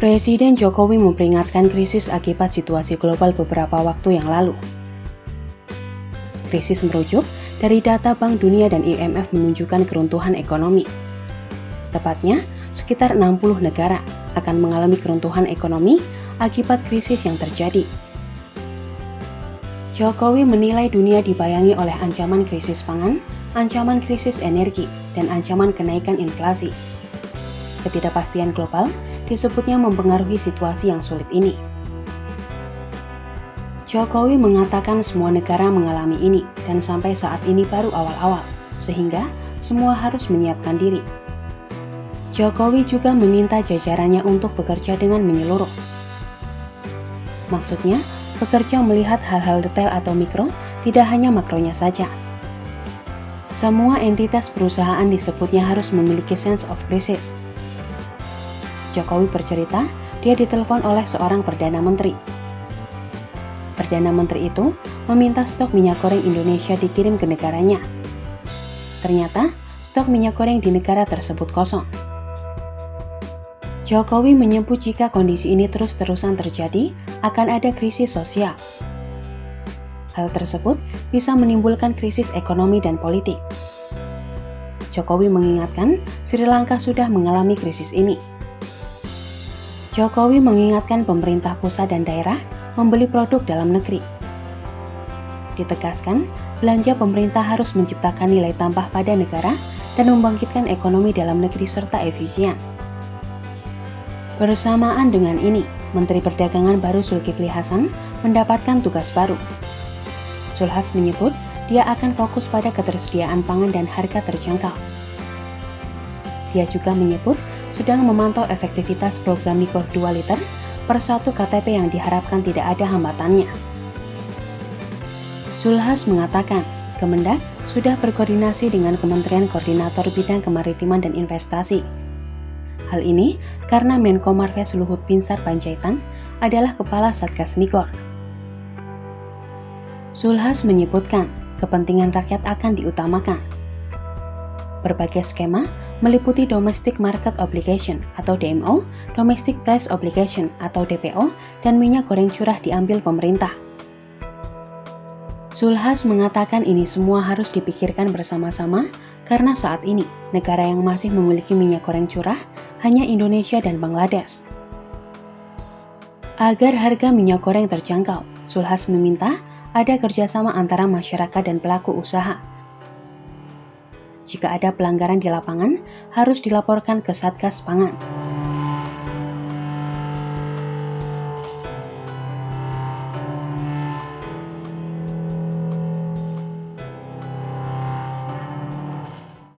Presiden Jokowi memperingatkan krisis akibat situasi global beberapa waktu yang lalu. Krisis merujuk dari data Bank Dunia dan IMF menunjukkan keruntuhan ekonomi. Tepatnya, sekitar 60 negara akan mengalami keruntuhan ekonomi akibat krisis yang terjadi. Jokowi menilai dunia dibayangi oleh ancaman krisis pangan, ancaman krisis energi, dan ancaman kenaikan inflasi. Ketidakpastian global disebutnya mempengaruhi situasi yang sulit ini. Jokowi mengatakan semua negara mengalami ini dan sampai saat ini baru awal-awal, sehingga semua harus menyiapkan diri. Jokowi juga meminta jajarannya untuk bekerja dengan menyeluruh. Maksudnya, bekerja melihat hal-hal detail atau mikro, tidak hanya makronya saja. Semua entitas perusahaan disebutnya harus memiliki sense of crisis. Jokowi bercerita, dia ditelepon oleh seorang Perdana Menteri. Perdana Menteri itu meminta stok minyak goreng Indonesia dikirim ke negaranya. Ternyata, stok minyak goreng di negara tersebut kosong. Jokowi menyebut jika kondisi ini terus-terusan terjadi, akan ada krisis sosial. Hal tersebut bisa menimbulkan krisis ekonomi dan politik. Jokowi mengingatkan, Sri Lanka sudah mengalami krisis ini. Jokowi mengingatkan pemerintah pusat dan daerah membeli produk dalam negeri. Ditegaskan, belanja pemerintah harus menciptakan nilai tambah pada negara dan membangkitkan ekonomi dalam negeri serta efisien. Bersamaan dengan ini, Menteri Perdagangan baru Zulkifli Hasan mendapatkan tugas baru. Zulhas menyebut dia akan fokus pada ketersediaan pangan dan harga terjangkau. Dia juga menyebut sedang memantau efektivitas program Nikor 2 liter per 1 KTP yang diharapkan tidak ada hambatannya. Zulhas mengatakan, Kemendak sudah berkoordinasi dengan Kementerian Koordinator Bidang Kemaritiman dan Investasi. Hal ini karena Menko Marves Luhut Binsar Panjaitan adalah Kepala Satgas Nikor. Zulhas menyebutkan, kepentingan rakyat akan diutamakan. Berbagai skema meliputi Domestic Market Obligation atau DMO, Domestic Price Obligation atau DPO, dan minyak goreng curah diambil pemerintah. Zulhas mengatakan ini semua harus dipikirkan bersama-sama karena saat ini negara yang masih memiliki minyak goreng curah hanya Indonesia dan Bangladesh. Agar harga minyak goreng terjangkau, Zulhas meminta ada kerjasama antara masyarakat dan pelaku usaha. Jika ada pelanggaran di lapangan, harus dilaporkan ke Satgas Pangan.